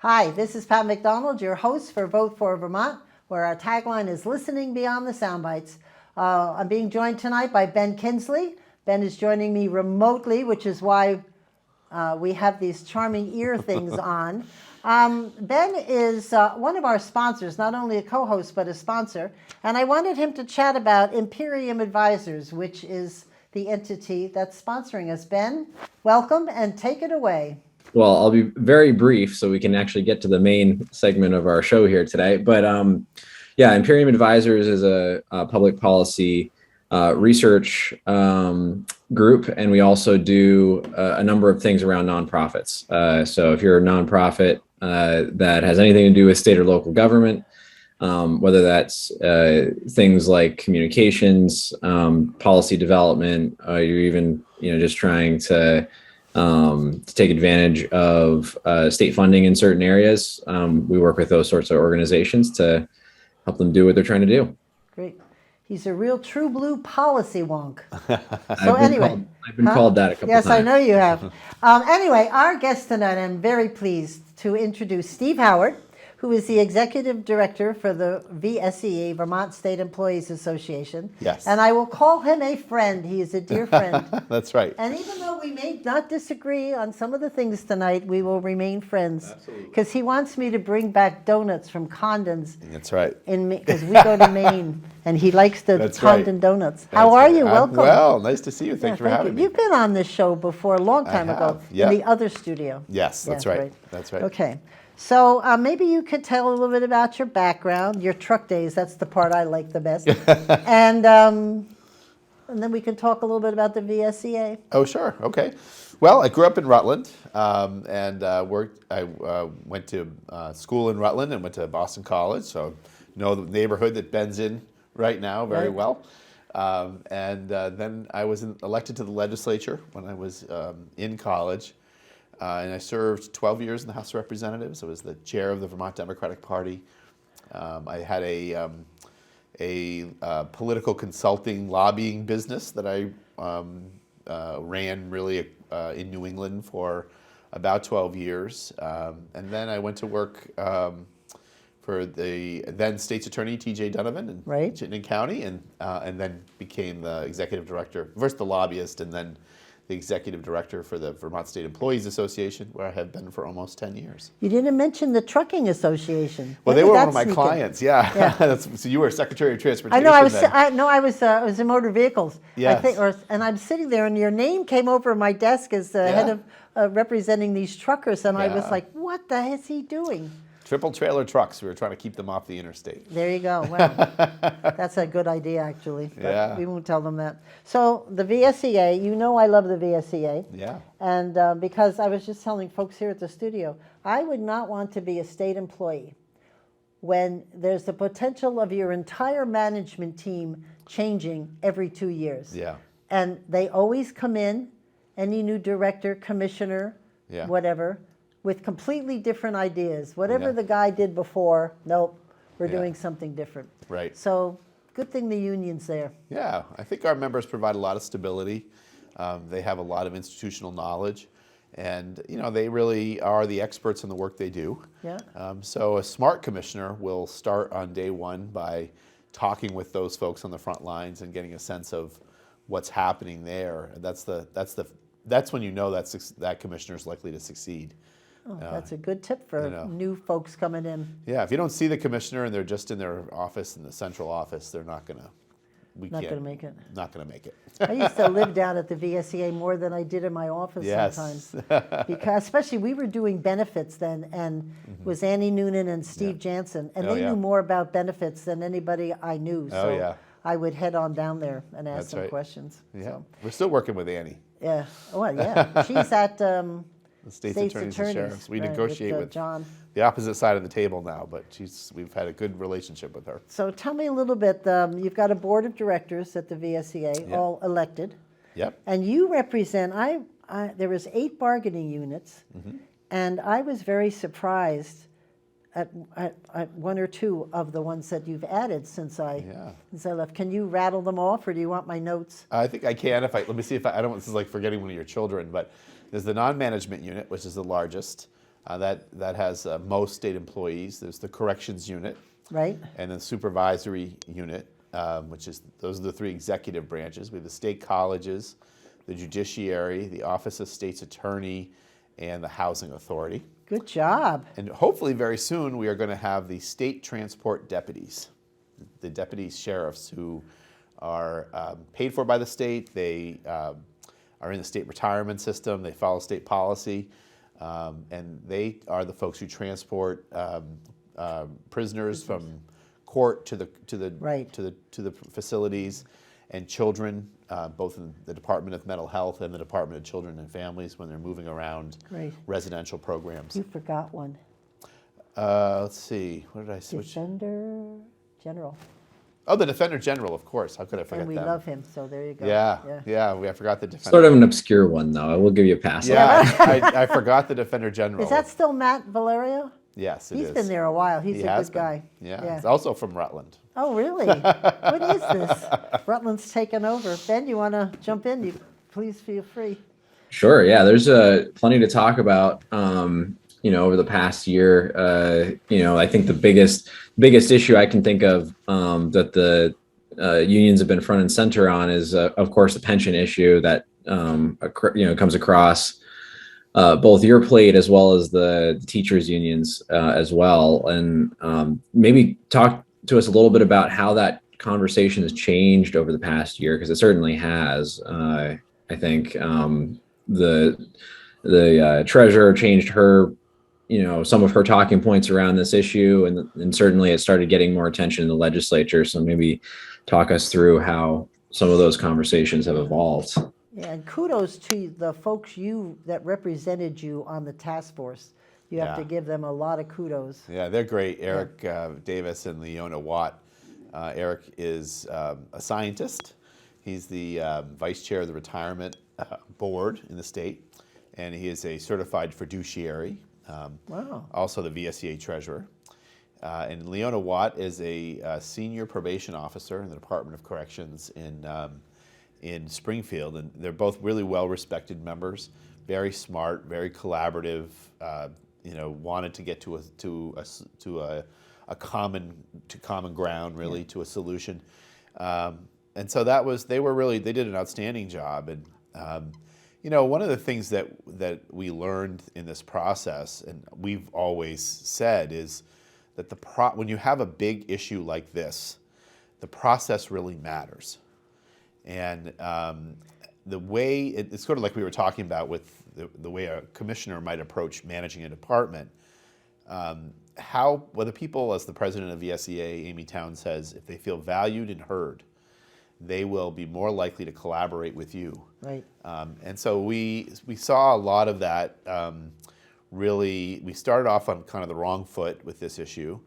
Hi, this is Pat McDonald, your host for Vote for Vermont, where our tagline is Listening Beyond the Soundbites. I'm being joined tonight by Ben Kinsley. Ben is joining me remotely, which is why we have these charming ear things on. Ben is one of our sponsors, not only a co-host, but a sponsor. And I wanted him to chat about Imperium Advisors, which is the entity that's sponsoring us. Ben, welcome and take it away. Well, I'll be very brief so we can actually get to the main segment of our show here today. But Imperium Advisors is a public policy research group, and we also do a number of things around nonprofits. So if you're a nonprofit that has anything to do with state or local government, whether that's things like communications, policy development, you're even just trying to take advantage of state funding in certain areas. We work with those sorts of organizations to help them do what they're trying to do. Great. He's a real true blue policy wonk. I've been called that a couple times. Yes, I know you have. Anyway, our guest tonight, I'm very pleased to introduce Steve Howard, who is the Executive Director for the VSEA, Vermont State Employees Association. Yes. And I will call him a friend. He is a dear friend. That's right. And even though we may not disagree on some of the things tonight, we will remain friends. Absolutely. Because he wants me to bring back donuts from Condon's. That's right. Because we go to Maine, and he likes the Condon donuts. How are you? Welcome. Well, nice to see you. Thanks for having me. You've been on this show before a long time ago in the other studio. Yes, that's right. That's right. Okay. So maybe you could tell a little bit about your background, your truck days. That's the part I like the best. And then we can talk a little bit about the VSEA. Oh, sure. Okay. Well, I grew up in Rutland and worked. I went to school in Rutland and went to Boston College, so know the neighborhood that Ben's in right now very well. And then I was elected to the legislature when I was in college. And I served 12 years in the House of Representatives. I was the chair of the Vermont Democratic Party. I had a political consulting lobbying business that I ran really in New England for about 12 years. And then I went to work for the then state's attorney, T.J. Donovan in Chittenden County, and then became the executive director, first the lobbyist, and then the executive director for the Vermont State Employees Association, where I have been for almost 10 years. You didn't mention the trucking association. Well, they were one of my clients. Yeah. So you were Secretary of Transportation. I was in motor vehicles. Yes. I think, and I'm sitting there, and your name came over my desk as the head of representing these truckers, and I was like, "What the heck is he doing?" Triple trailer trucks. We were trying to keep them off the interstate. There you go. Well, that's a good idea, actually. But we won't tell them that. So the VSEA, I love the VSEA. Yeah. And because I was just telling folks here at the studio, I would not want to be a state employee when there's the potential of your entire management team changing every 2 years. Yeah. And they always come in, any new director, commissioner, whatever, with completely different ideas. Whatever the guy did before, nope, we're doing something different. Right. So good thing the union's there. Yeah, I think our members provide a lot of stability. They have a lot of institutional knowledge, and they really are the experts in the work they do. Yeah. So a smart commissioner will start on day one by talking with those folks on the front lines and getting a sense of what's happening there. And that's when that commissioner is likely to succeed. Oh, that's a good tip for new folks coming in. Yeah, if you don't see the commissioner and they're just in their office, in the central office, they're not going to make it. Not going to make it. I used to live down at the VSEA more than I did in my office sometimes. Because especially we were doing benefits then, and was Annie Noonan and Steve Jansen, and they knew more about benefits than anybody I knew. So I would head on down there and ask them questions. Yeah, so. We're still working with Annie. Yeah, well, yeah. She's at the state's attorneys and sheriffs. We negotiate with John. The opposite side of the table now, but we've had a good relationship with her. So tell me a little bit. You've got a board of directors at the VSEA, all elected. Yep. And you represent. There was 8 bargaining units, and I was very surprised at one or two of the ones that you've added since I left. Can you rattle them off, or do you want my notes? I think I can. Let me see if I don't. This is like forgetting one of your children, but there's the non-management unit, which is the largest. That has most state employees. There's the corrections unit, Right? and the supervisory unit, those are the three executive branches. We have the state colleges, the judiciary, the Office of State's Attorney, and the Housing Authority. Good job. And hopefully very soon we are going to have the state transport deputies, the deputy sheriffs who are paid for by the state. They are in the state retirement system. They follow state policy, and they are the folks who transport prisoners from court to the facilities, and children, both in the Department of Mental Health and the Department of Children and Families when they're moving around residential programs. You forgot one. Let's see, what did I switch? Defender General. Oh, the Defender General, of course. How could I forget And we them? love him, so there you go. I forgot the Defender. Sort of an obscure one, though. I will give you a pass. Yeah, I forgot the Defender General. Is that still Matt Valerio? Yes, it is. He's been there a while. He's He a has good been. guy. Yeah, he's also from Rutland. Oh, really? What is this? Rutland's taken over. Ben, you want to jump in? You please feel free. Sure. Yeah, there's plenty to talk about. Over the past year, I think the biggest issue I can think of that the unions have been front and center on is, of course, the pension issue that comes across both your plate as well as the teachers unions as well, and maybe talk to us a little bit about how that conversation has changed over the past year, because it certainly has. I think the treasurer changed her, some of her talking points around this issue, and certainly it started getting more attention in the legislature. So maybe talk us through how some of those conversations have evolved. Yeah, and kudos to the folks that represented you on the task force. You have to give them a lot of kudos. Yeah, they're great. Eric Davis and Leona Watt. Eric is a scientist. He's the vice chair of the retirement board in the state, and he is a certified fiduciary. Wow. Also the VSEA treasurer. And Leona Watt is a senior probation officer in the Department of Corrections in Springfield, and they're both really well-respected members, very smart, very collaborative. Wanted to get to a common ground, really, to a solution. And so they did an outstanding job. And one of the things that we learned in this process, and we've always said, is that when you have a big issue like this, the process really matters. And the way it's sort of like we were talking about with the way a commissioner might approach managing a department. Whether people, as the president of VSEA, Amy Town, says, if they feel valued and heard, they will be more likely to collaborate with you. Right. And so we saw a lot of that. Really, we started off on kind of the wrong foot with this issue.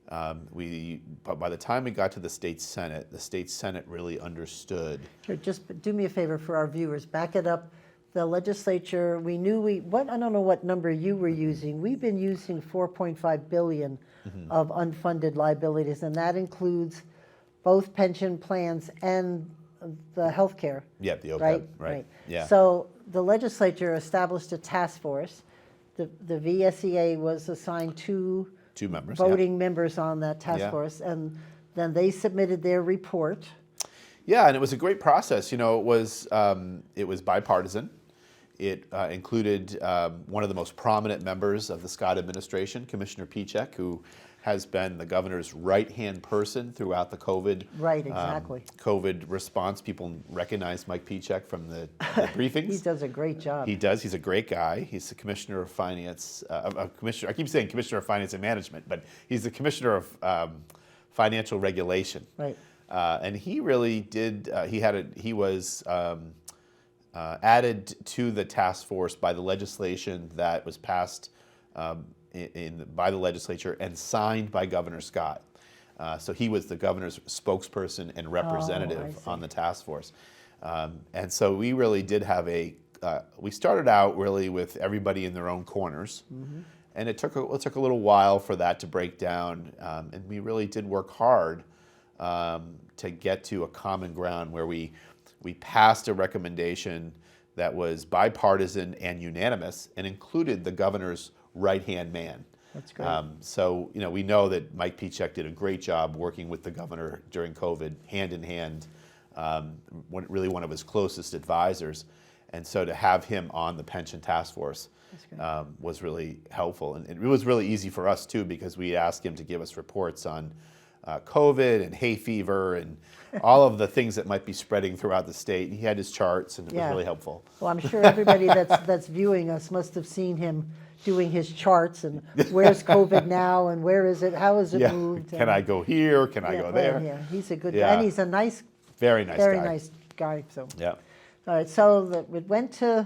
But by the time we got to the state Senate really understood. Here, just do me a favor for our viewers. Back it up. The legislature, I don't know what number you were using. We've been using $4.5 billion of unfunded liabilities, and that includes both pension plans and the health care. Yeah, the OPEB, right. Yeah. So the legislature established a task force. The VSEA was assigned two members, voting members on that task force, and then they submitted their report. Yeah, and it was a great process. It was bipartisan. It included one of the most prominent members of the Scott administration, Commissioner Pichek, who has been the governor's right-hand person throughout the COVID COVID response. People recognize Mike Pichek from the briefings. He does a great job. He does. He's a great guy. He's the commissioner of finance. Commissioner. I keep saying commissioner of finance and management, but he's the commissioner of financial regulation. Right. And he really did. He was added to the task force by the legislation that was passed by the legislature and signed by Governor Scott. So he was the governor's spokesperson and representative on the task force. And so we really did have we started out really with everybody in their own corners. And it took a little while for that to break down. And we really did work hard to get to a common ground where we passed a recommendation that was bipartisan and unanimous and included the governor's right-hand man. That's great. So, we know that Mike Pichek did a great job working with the governor during COVID, hand in hand, really one of his closest advisors. And so to have him on the pension task force was really helpful. And it was really easy for us, too, because we asked him to give us reports on COVID and hay fever and all of the things that might be spreading throughout the state. And he had his charts, and it was really helpful. Well, I'm sure everybody that's viewing us must have seen him doing his charts and where's COVID now and where is it, how is it moved. Can I go here? Can I go there? Yeah, he's a good guy. And he's a nice, very nice guy. So. Yeah. All right, so it went to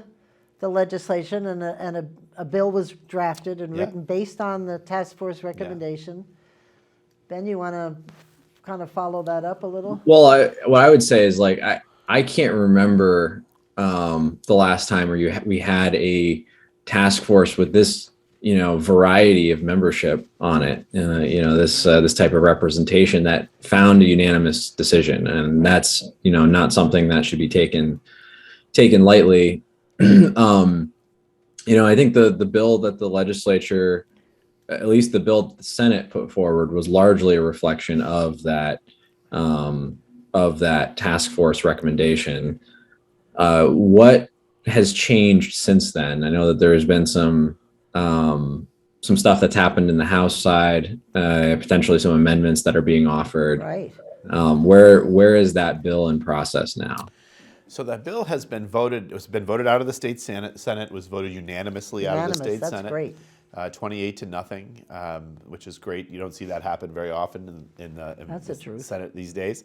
the legislation and a bill was drafted and written based on the task force recommendation. Ben, you want to kind of follow that up a little? Well, what I would say is like I can't remember the last time where we had a task force with this variety of membership on it. This type of representation that found a unanimous decision, and that's not something that should be taken lightly. I think the bill that the legislature, at least the bill that the Senate put forward, was largely a reflection of that task force recommendation. What has changed since then? I know that there has been some stuff that's happened in the House side, potentially some amendments that are being offered. Right. Where is that bill in process now? So that bill has been voted. It's been voted out of the state Senate. Senate was voted unanimously out of the state That's Senate. Great. 28-0, which is great. You don't see that happen very often in the Senate these days.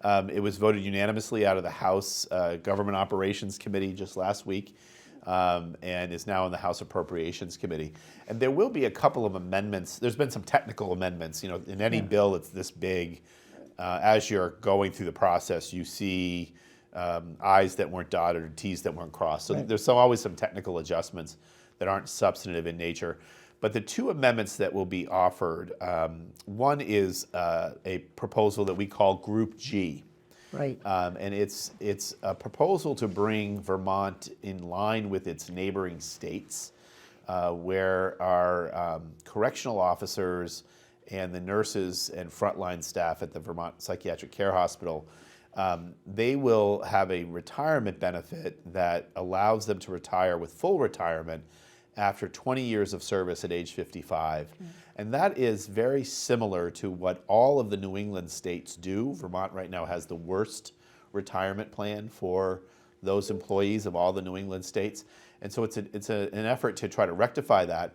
It was voted unanimously out of the House Government Operations Committee just last week, and is now in the House Appropriations Committee. And there will be a couple of amendments. There's been some technical amendments. In any bill that's this big, as you're going through the process, you see I's that weren't dotted or T's that weren't crossed. So there's always some technical adjustments that aren't substantive in nature. But the two amendments that will be offered, one is a proposal that we call Group G. Right. And it's a proposal to bring Vermont in line with its neighboring states, where our correctional officers and the nurses and frontline staff at the Vermont Psychiatric Care Hospital, they will have a retirement benefit that allows them to retire with full retirement after 20 years of service at age 55. And that is very similar to what all of the New England states do. Vermont right now has the worst retirement plan for those employees of all the New England states. And so it's an effort to try to rectify that,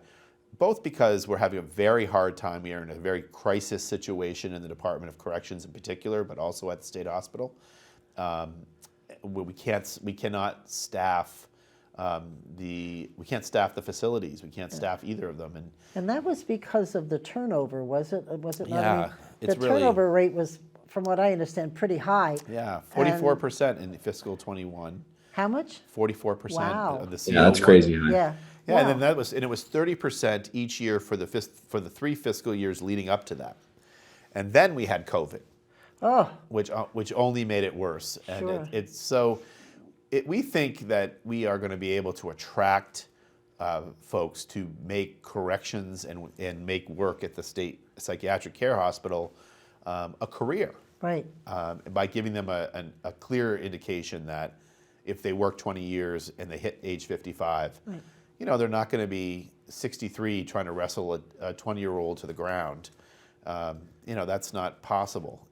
both because we're having a very hard time here in a very crisis situation in the Department of Corrections in particular, but also at the state hospital. We cannot staff we can't staff the facilities. We can't staff either of them. And that was because of the turnover, was it? Was it not? Yeah, the turnover rate was, from what I understand, pretty high. Yeah, 44% in fiscal 21. How much? 44% Wow. of the CO1. Yeah, that's crazy high. Yeah. Yeah, Wow. and then it was 30% each year for the 3 fiscal years leading up to that. And then we had COVID. Oh. Which only made it worse. And Sure. We think that we are going to be able to attract folks to make corrections and make work at the State Psychiatric Care Hospital a career. Right. By giving them a clear indication that if they work 20 years and they hit age 55, they're not going to be 63 trying to wrestle a 20-year-old to the ground. That's not possible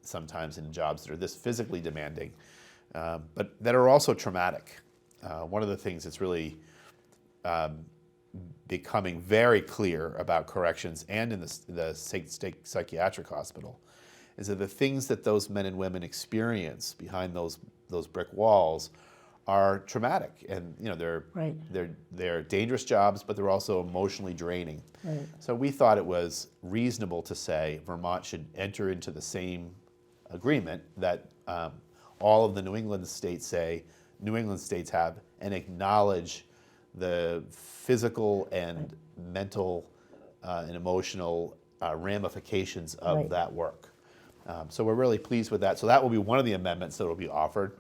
sometimes in jobs that are this physically demanding. But that are also traumatic. One of the things that's really becoming very clear about corrections and in the state psychiatric hospital is that the things that those men and women experience behind those brick walls are traumatic, and they're dangerous jobs, but they're also emotionally draining. Right. So we thought it was reasonable to say Vermont should enter into the same agreement that all of the New England states have, and acknowledge the physical and mental and emotional ramifications of that work. So we're really pleased with that. So that will be one of the amendments that will be offered,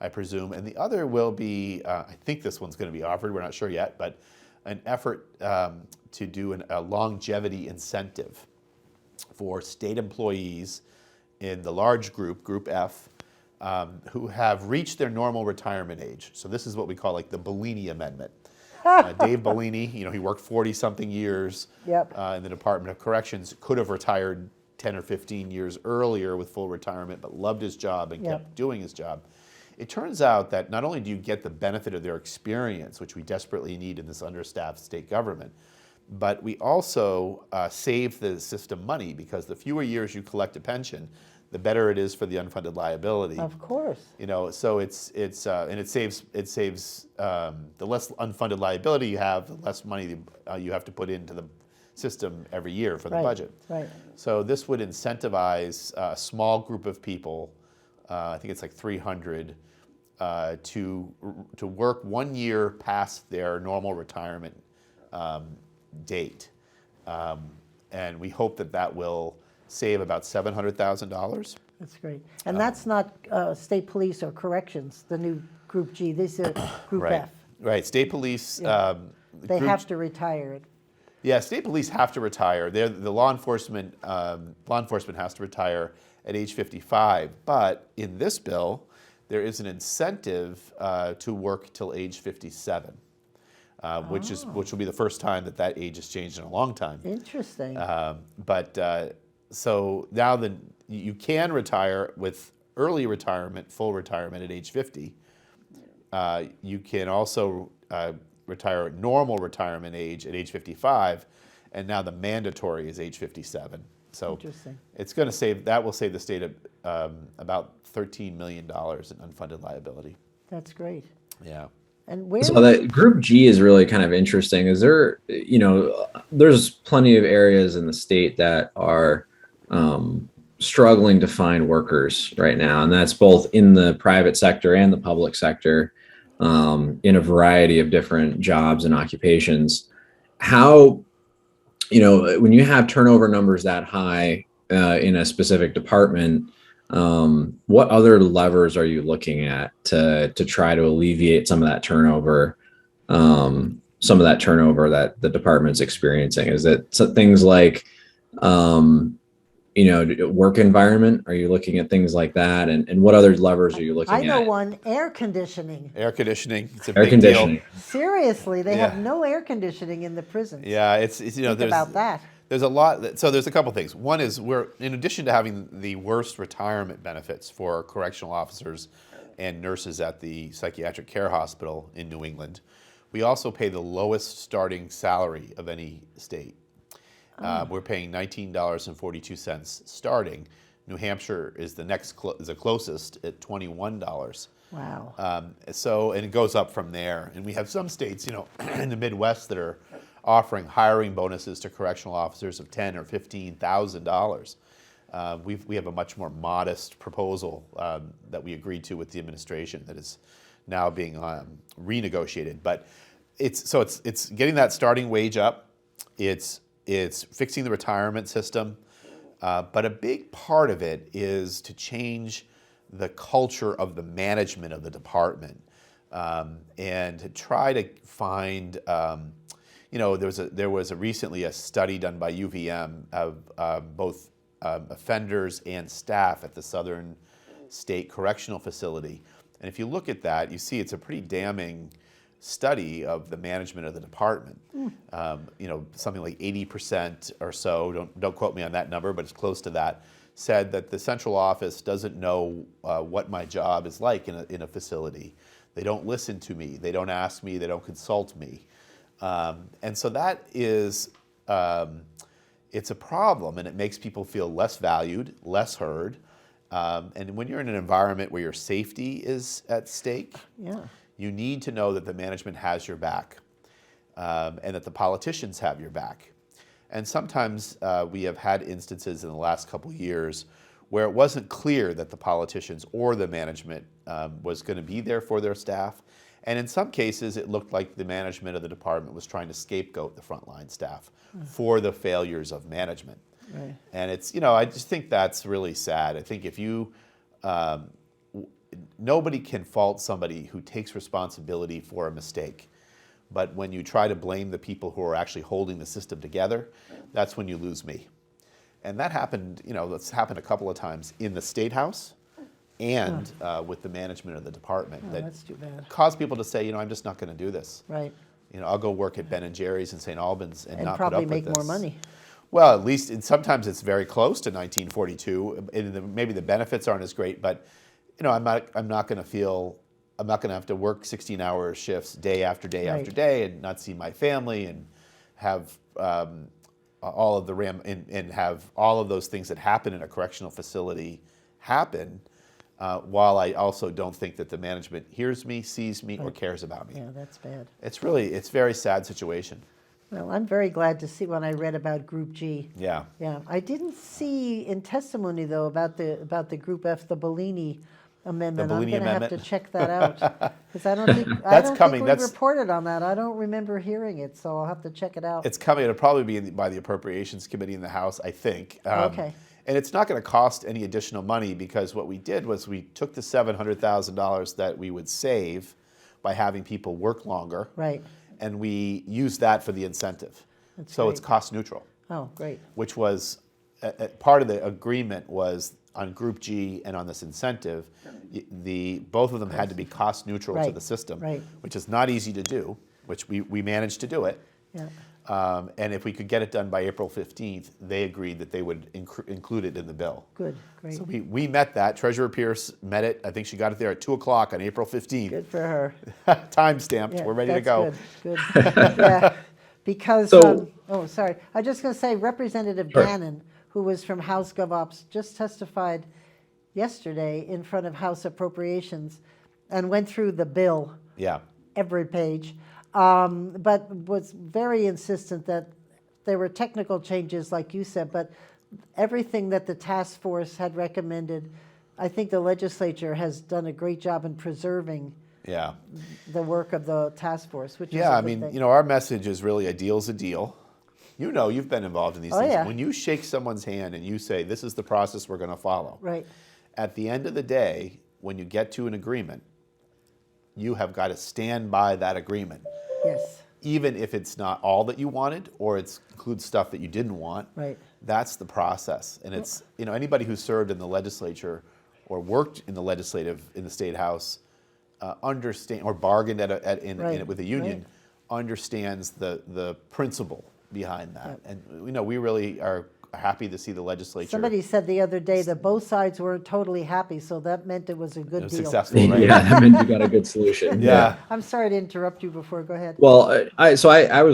I presume. And the other will be, I think this one's going to be offered, we're not sure yet, but an effort to do a longevity incentive for state employees in the large group, Group F, who have reached their normal retirement age. So this is what we call like the Bellini Amendment. Dave Bellini, he worked 40-something years in the Department of Corrections, could have retired 10 or 15 years earlier with full retirement, but loved his job and kept doing his job. It turns out that not only do you get the benefit of their experience, which we desperately need in this understaffed state government, but we also save the system money, because the fewer years you collect a pension, the better it is for the unfunded liability. Of course. So it's and it saves the less unfunded liability you have, the less money you have to put into the system every year for the budget. Right. So this would incentivize a small group of people, I think it's like 300, to work 1 year past their normal retirement date, and we hope that will save about $700,000. That's great. And that's not state police or corrections, the new Group G. These are Group Right. F. Right. State police. They have to retire. Yeah, state police have to retire. The law enforcement has to retire at age 55. But in this bill, there is an incentive to work till age 57, which will be the first time that age has changed in a long time. Interesting. So now you can retire with early retirement, full retirement at age 50. You can also retire at normal retirement age at age 55, and now the mandatory is age 57. So Interesting. it's going to will save the state about $13 million in unfunded liability. That's great. Yeah. And where? So that Group G is really kind of interesting. Is there, there's plenty of areas in the state that are struggling to find workers right now, and that's both in the private sector and the public sector, in a variety of different jobs and occupations. How, when you have turnover numbers that high in a specific department, what other levers are you looking at to try to alleviate some of that turnover, that the department's experiencing? Is it things like, work environment? Are you looking at things like that? And what other levers are you looking at? I know one, air conditioning. Air conditioning. It's a Air big conditioning. deal. Seriously, they have no air conditioning in the prisons. Yeah, it's Think about that. There's a lot. So there's a couple things. One is in addition to having the worst retirement benefits for correctional officers and nurses at the psychiatric care hospital in New England, we also pay the lowest starting salary of any state. We're paying $19.42 starting. New Hampshire is the closest at $21. Wow. And it goes up from there. And we have some states, in the Midwest that are offering hiring bonuses to correctional officers of $10,000 or $15,000. We have a much more modest proposal that we agreed to with the administration that is now being renegotiated. But it's getting that starting wage up. It's fixing the retirement system. But a big part of it is to change the culture of the management of the department, and to try to find. There was recently a study done by UVM of both offenders and staff at the Southern State Correctional Facility, and if you look at that, you see it's a pretty damning study of the management of the department. Something like 80% or so, don't quote me on that number, but it's close to that, said that the central office doesn't know what my job is like in a facility. They don't listen to me, they don't ask me, they don't consult me. And so that is, it's a problem, and it makes people feel less valued, less heard. And when you're in an environment where your safety is at stake, you need to know that the management has your back, and that the politicians have your back. And sometimes we have had instances in the last couple of years where it wasn't clear that the politicians or the management was going to be there for their staff. And in some cases, it looked like the management of the department was trying to scapegoat the frontline staff for the failures of management. Right. And it's, I just think that's really sad. I think if you, nobody can fault somebody who takes responsibility for a mistake. But when you try to blame the people who are actually holding the system together, that's when you lose me. And that happened, that's happened a couple of times in the State House and with the management of the department. Oh, that's too bad. Caused people to say, I'm just not going to do this. Right. I'll go work at Ben & Jerry's in St. Albans and not put probably up with make this. more money. Well, at least sometimes it's very close to 1942. And maybe the benefits aren't as great, but I'm not going to have to work 16-hour shifts day after day after day and not see my family and have all of and have all of those things that happen in a correctional facility happen. While I also don't think that the management hears me, sees me, or cares about me. Yeah, that's bad. It's a very sad situation. Well, I'm very glad to see when I read about Group G. Yeah. Yeah, I didn't see in testimony though about the Group F, the Bellini amendment. The Bellini I'm going to have to amendment? check that out because I don't think coming. we That's- reported on that. I don't remember hearing it, so I'll have to check it out. It's coming. It'll probably be by the Appropriations Committee in the House, I think. Okay. And it's not going to cost any additional money because what we did was we took the $700,000 that we would save by having people work longer. Right. And we used that for the incentive. That's so great. it's cost neutral. Oh, great. Which was part of the agreement was on Group G and on this incentive, both of them had to be cost neutral to Right, the system, right. which is not easy to do, which we managed to do it. Yeah. And if we could get it done by April 15th, they agreed that they would include it in the bill. Good. Great. So we met that. Treasurer Pierce met it. I think she got it there at 2 o'clock on April 15th. Good for her. Time stamped. Yeah, We're ready to that's go. Good. Good. Yeah. Because, So- sorry. I was just going to say Representative Gannon, who was from House GovOps, just testified yesterday in front of House Appropriations and went through the bill, Yeah. every page, but was very insistent that there were technical changes, like you said, but everything that the task force had recommended, I think the legislature has done a great job in preserving Yeah. the work of the task force, which is Yeah, a I good mean, thing. our message is really a deal's a deal. You've been involved in these Oh, things. yeah. When you shake someone's hand and you say, this is the process we're going to follow, Right. at the end of the day, when you get to an agreement, you have got to stand by that agreement, Yes. even if it's not all that you wanted or it includes stuff that you didn't want. Right. That's the process. And it's, anybody who served in the legislature or worked in the State House, understand or bargained with a union, understands the principle behind that. Yep. And we really are happy to see the legislature. Somebody said the other day that both sides weren't totally happy, so that meant it was a good it was deal. successful, right? Yeah, that meant you got a good solution. Yeah. I'm sorry to interrupt you before. Go ahead. Well, I was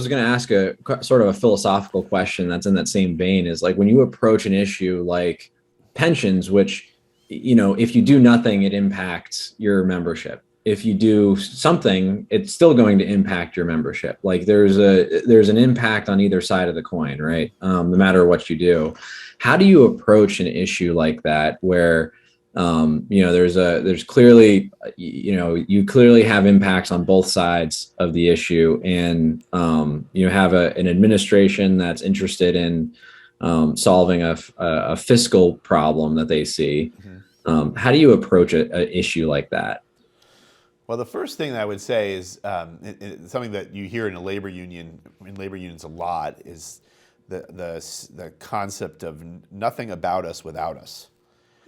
going to ask a sort of a philosophical question that's in that same vein is like when you approach an issue like pensions, which, if you do nothing, it impacts your membership. If you do something, it's still going to impact your membership. Like there's an impact on either side of the coin, right? No matter what you do. How do you approach an issue like that where there's clearly, you clearly have impacts on both sides of the issue, and you have an administration that's interested in solving a fiscal problem that they see. Mm-hmm. How do you approach an issue like that? Well, the first thing I would say is something that you hear in labor unions a lot is the concept of nothing about us without us.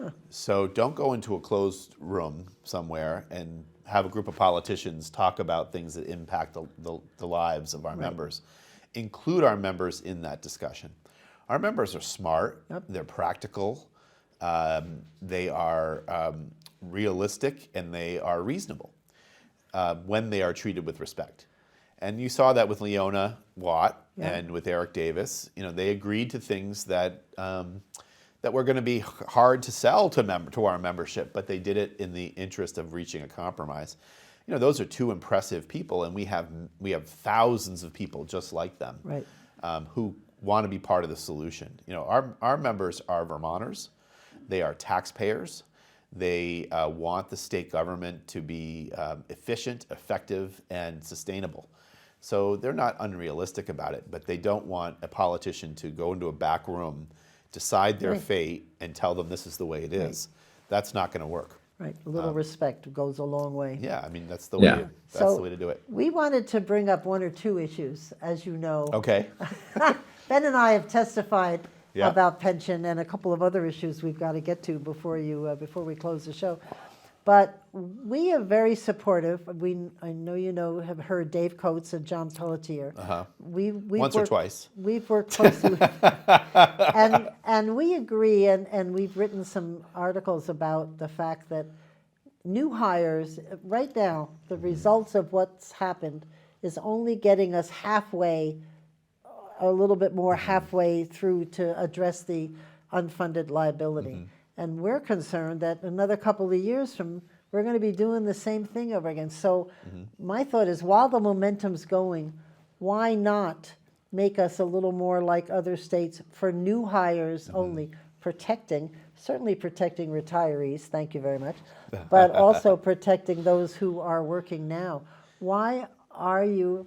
Huh. So don't go into a closed room somewhere and have a group of politicians talk about things that impact the lives of our members. Include our members in that discussion. Our members are smart. Yep. They're practical. They are realistic, and they are reasonable when they are treated with respect. And you saw that with Leona Watt and with Eric Davis. They agreed to things that were going to be hard to sell to our membership, but they did it in the interest of reaching a compromise. Those are two impressive people, and we have thousands of people just like them, right. Who want to be part of the solution. Our members are Vermonters. They are taxpayers. They want the state government to be efficient, effective, and sustainable. So they're not unrealistic about it, but they don't want a politician to go into a back room, decide their fate, and tell them this is the way it is. That's not going to work. Right, a little respect goes a long way. Yeah, I mean, that's the Yeah. way. That's So the way to do it. we wanted to bring up one or two issues, as you know. Okay. Ben and I have testified Yeah. about pension and a couple of other issues we've got to get to before we close the show. But we are very supportive. I know have heard Dave Coates and John Pelletier. We've Once or twice. We've worked closely with and we agree, and we've written some articles about the fact that new hires, right now, the results of what's happened is only getting us halfway, a little bit more halfway through to address the unfunded liability. And we're concerned that another couple of years from, we're going to be doing the same thing over again. So my thought is, while the momentum's going, why not make us a little more like other states for new hires only, certainly protecting retirees, thank you very much, but also protecting those who are working now. Why are you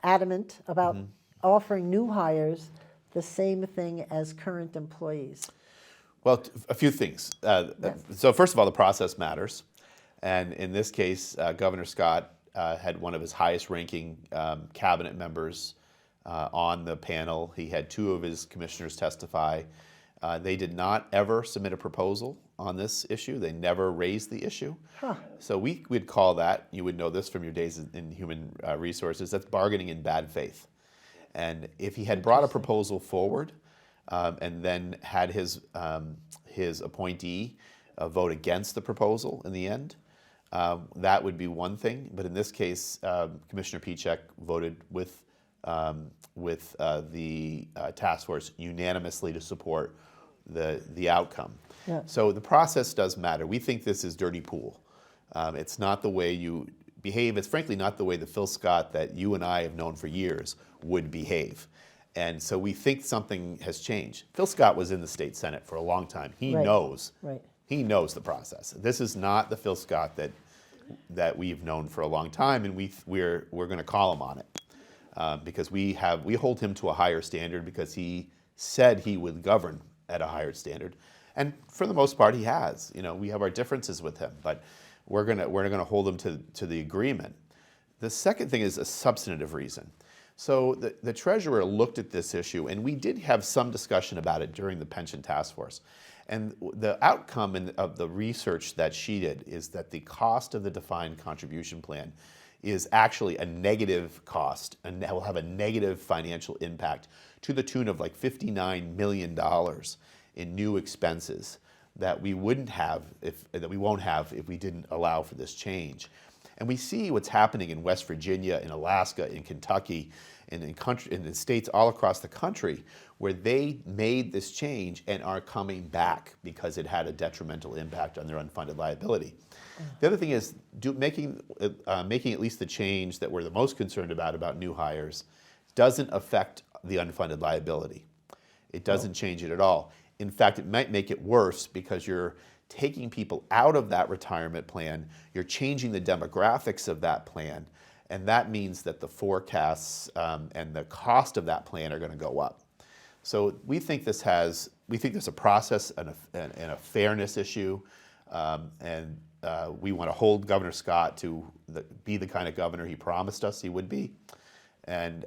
adamant about offering new hires the same thing as current employees? Well, a few things. So first of all, the process matters. And in this case, Governor Scott had one of his highest-ranking cabinet members on the panel. He had two of his commissioners testify. They did not ever submit a proposal on this issue. They never raised the issue. So we would call that, you would know this from your days in human resources, that's bargaining in bad faith. And if he had brought a proposal forward and then had his appointee vote against the proposal in the end, that would be one thing. But in this case, Commissioner Pichek voted with the task force unanimously to support the outcome. Yeah. So the process does matter. We think this is dirty pool. It's not the way you behave. It's frankly not the way the Phil Scott that you and I have known for years would behave. And so we think something has changed. Phil Scott was in the state Senate for a long time. He knows. Right. He knows the process. This is not the Phil Scott that we've known for a long time, and we're going to call him on it because we hold him to a higher standard because he said he would govern at a higher standard, and for the most part he has. You know, we have our differences with him, but we're gonna hold him to the agreement. The second thing is a substantive reason. So the treasurer looked at this issue, and we did have some discussion about it during the pension task force. And the outcome of the research that she did is that the cost of the defined contribution plan is actually a negative cost and will have a negative financial impact to the tune of like $59 million in new expenses that we won't have if we didn't allow for this change. And we see what's happening in West Virginia, in Alaska, in Kentucky, and in states all across the country where they made this change and are coming back because it had a detrimental impact on their unfunded liability. The other thing is making at least the change that we're the most concerned about new hires doesn't affect the unfunded liability. It doesn't change it at all. In fact, it might make it worse because you're taking people out of that retirement plan, you're changing the demographics of that plan, and that means that the forecasts and the cost of that plan are going to go up. So we think there's a process and a fairness issue, and we want to hold Governor Scott to be the kind of governor he promised us he would be. And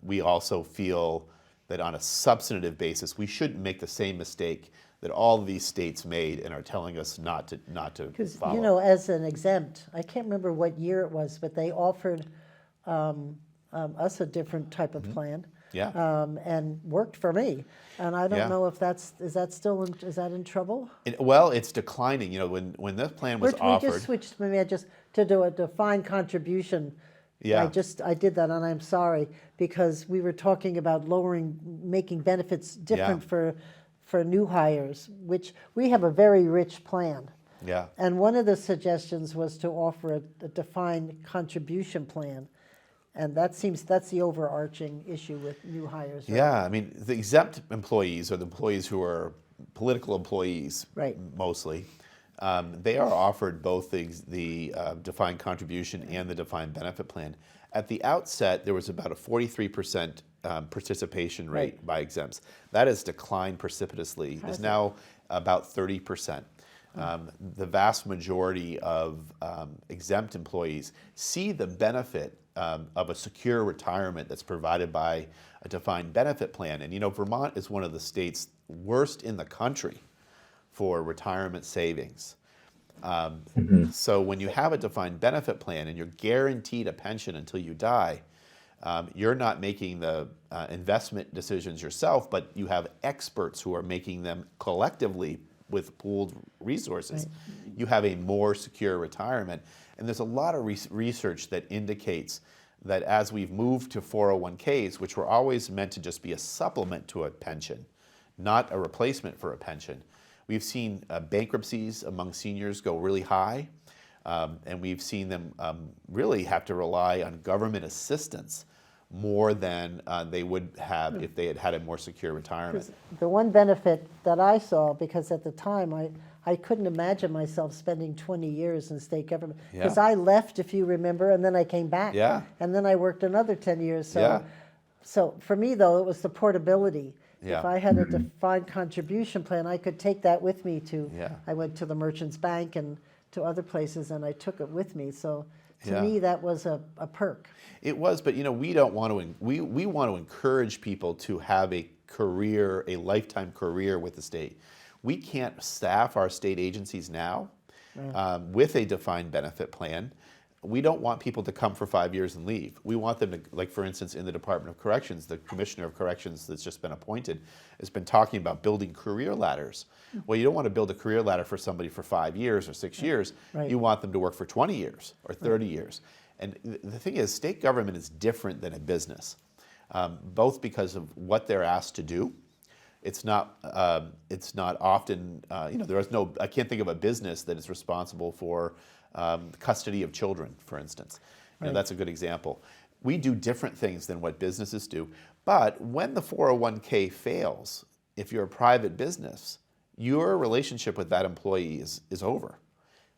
we also feel that on a substantive basis, we shouldn't make the same mistake that all of these states made and are telling us not to Because, follow. you know, as an exempt, I can't remember what year it was, but they offered us a different type of plan. Yeah. And worked for me. And I don't Yeah. know if is that in trouble? Well, it's declining. You know, when this plan was We offered. just switched, to do a defined contribution. Yeah. I did that, and I'm sorry, because we were talking about making benefits different for new hires, which we have a very rich plan. Yeah. And one of the suggestions was to offer a defined contribution plan. And that's the overarching issue with new hires. Right? Yeah, I mean, the exempt employees are the employees who are political employees, Right. mostly. They are offered both the defined contribution and the defined benefit plan. At the outset, there was about a 43% participation rate by exempts. That has declined precipitously. It's now about 30%. The vast majority of exempt employees see the benefit of a secure retirement that's provided by a defined benefit plan. And Vermont is one of the states worst in the country for retirement savings. So when you have a defined benefit plan and you're guaranteed a pension until you die, you're not making the investment decisions yourself, but you have experts who are making them collectively with pooled resources. Right. You have a more secure retirement. And there's a lot of research that indicates that as we've moved to 401ks, which were always meant to just be a supplement to a pension, not a replacement for a pension, we've seen bankruptcies among seniors go really high, and we've seen them really have to rely on government assistance more than they would have if they had had a more secure retirement. The one benefit that I saw, because at the time I couldn't imagine myself spending 20 years in state government, because I left, if you remember, and then I came back, and then I worked another 10 years. So for me, though, it was the portability. If I had a defined contribution plan, I could take that with me to, I went to the Merchants Bank and to other places, and I took it with me. So to me, that was a perk. It was, but we don't want to, we want to encourage people to have a career, a lifetime career with the state. We can't staff our state agencies now with a defined benefit plan. We don't want people to come for 5 years and leave. We want them to, like for instance, in the Department of Corrections, the Commissioner of Corrections that's just been appointed has been talking about building career ladders. Well, you don't want to build a career ladder for somebody for 5 years or 6 years. You want them to work for 20 years or 30 years. And the thing is, state government is different than a business, both because of what they're asked to do. It's not often, there is no, I can't think of a business that is responsible for custody of children, for instance. That's a good example. We do different things than what businesses do. But when the 401k fails, if you're a private business, your relationship with that employee is over.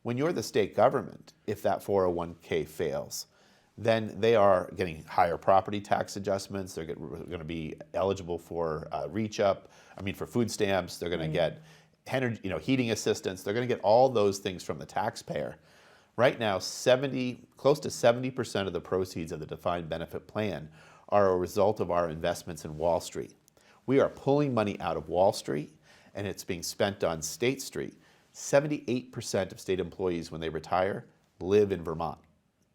When you're the state government, if that 401k fails, then they are getting higher property tax adjustments. They're going to be eligible for for food stamps. They're going to get heating assistance. They're going to get all those things from the taxpayer. Right now, close to 70% of the proceeds of the defined benefit plan are a result of our investments in Wall Street. We are pulling money out of Wall Street, and it's being spent on State Street. 78% of state employees, when they retire, live in Vermont.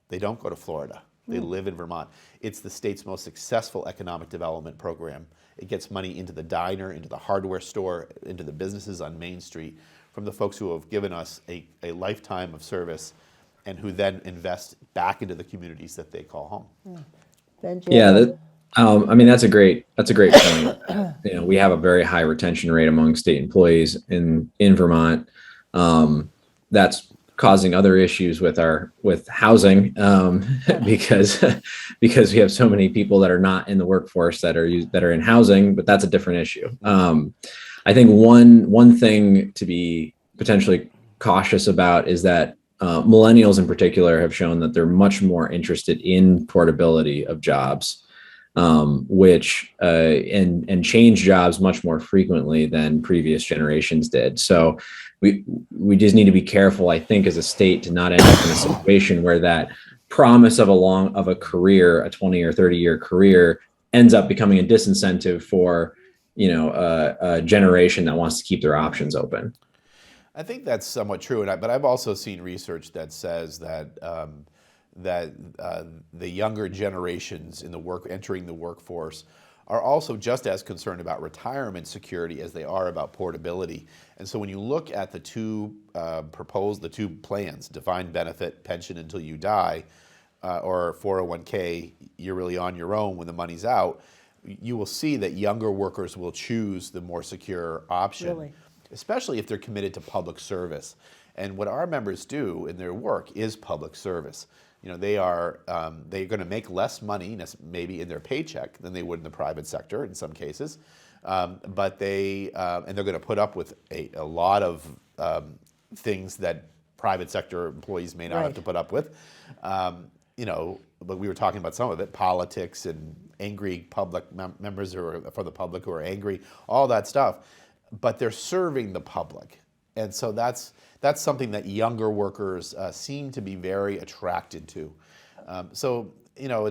They don't go to Florida. They live in Vermont. It's the state's most successful economic development program. It gets money into the diner, into the hardware store, into the businesses on Main Street from the folks who have given us a lifetime of service and who then invest back into the communities that they call home. That's a great point. We have a very high retention rate among state employees in Vermont. That's causing other issues with housing because we have so many people that are not in the workforce that are in housing, but that's a different issue. I think one thing to be potentially cautious about is that millennials in particular have shown that they're much more interested in portability of jobs, which and change jobs much more frequently than previous generations did. So we just need to be careful, I think, as a state to not end up in a situation where that promise of a career, a 20 or 30-year career, ends up becoming a disincentive for a generation that wants to keep their options open. I think that's somewhat true, but I've also seen research that says that the younger generations entering the workforce are also just as concerned about retirement security as they are about portability. And so when you look at the two plans, defined benefit, pension until you die, or 401k, you're really on your own when the money's out, you will see that younger workers will choose the more secure option. Really? Especially if they're committed to public service. And what our members do in their work is public service. They're going to make less money maybe in their paycheck than they would in the private sector in some cases, but they're going to put up with a lot of things that private sector employees may not have to put up with. But we were talking about some of it, politics and angry public members for the public who are angry, all that stuff. But they're serving the public. And so that's that's something that younger workers seem to be very attracted to. So I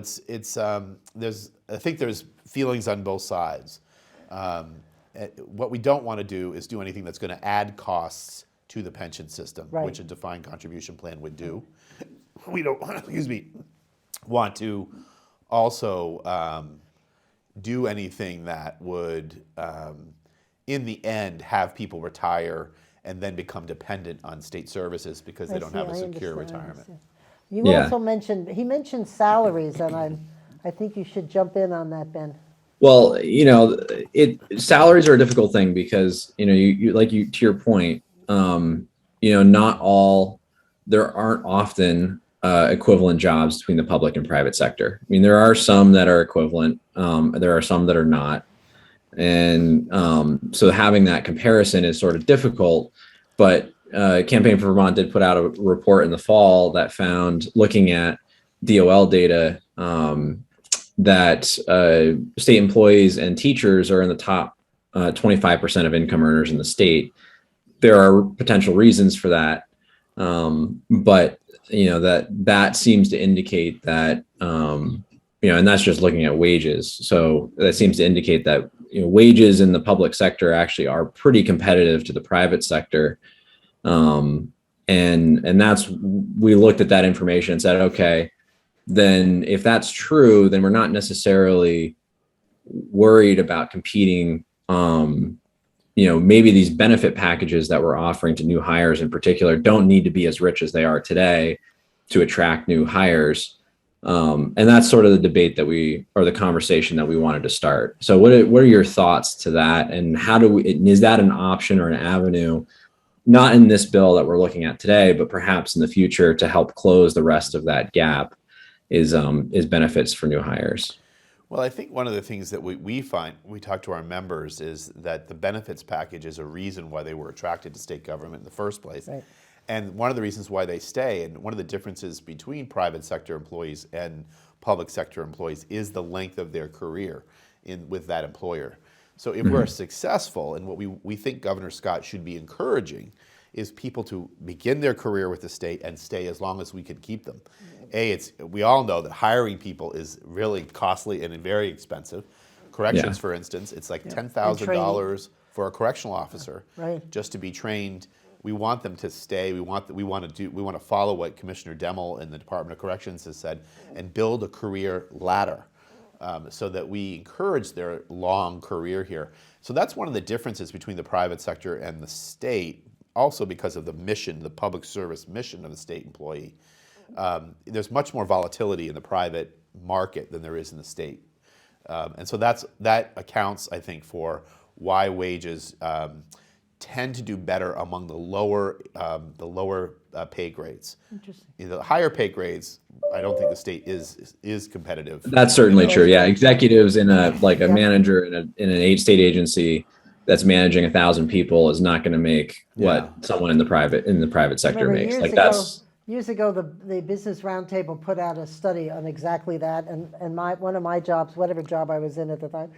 think there's feelings on both sides. What we don't want to do is do anything that's going to add costs to the pension system, Right. which a defined contribution plan would do. We don't, want to also do anything that would, in the end, have people retire and then become dependent on state services because they don't have a secure retirement. You Yeah. also he mentioned salaries, and I think you should jump in on that, Ben. Well, salaries are a difficult thing because, to your point, there aren't often equivalent jobs between the public and private sector. I mean, there are some that are equivalent. There are some that are not. And so having that comparison is sort of difficult, but Campaign for Vermont did put out a report in the fall that found, looking at DOL data, that state employees and teachers are in the top 25% of income earners in the state. There are potential reasons for that, but that seems to indicate that and that's just looking at wages. So that seems to indicate that wages in the public sector actually are pretty competitive to the private sector. And we looked at that information and said, okay, then if that's true, then we're not necessarily worried about competing. Maybe these benefit packages that we're offering to new hires in particular don't need to be as rich as they are today to attract new hires. And that's sort of the debate the conversation that we wanted to start. So what are your thoughts to that? And is that an option or an avenue, not in this bill that we're looking at today, but perhaps in the future, to help close the rest of that gap is benefits for new hires? Well, I think one of the things that we find, we talk to our members, is that the benefits package is a reason why they were attracted to state government in the first place. Right. And one of the reasons why they stay, and one of the differences between private sector employees and public sector employees, is the length of their career with that employer. So if we're successful, and what we think Governor Scott should be encouraging is people to begin their career with the state and stay as long as we can keep them. We all know that hiring people is really costly and very expensive. Corrections, for instance, it's like $10,000 for a correctional officer just to be trained. We want them to stay. We want to follow what Commissioner Demmel in the Department of Corrections has said and build a career ladder, so that we encourage their long career here. So that's one of the differences between the private sector and the state. Also, because of the mission, the public service mission of the state employee, there's much more volatility in the private market than there is in the state, and so that accounts, I think, for why wages tend to do better among the lower pay grades. Interesting. The higher pay grades, I don't think the state is competitive. That's certainly true. Yeah, executives in a manager in an state agency that's managing 1,000 people is not going to make what someone in the private sector makes. Years ago, the Business Roundtable put out a study on exactly that, and one of my jobs, whatever job I was in at the time,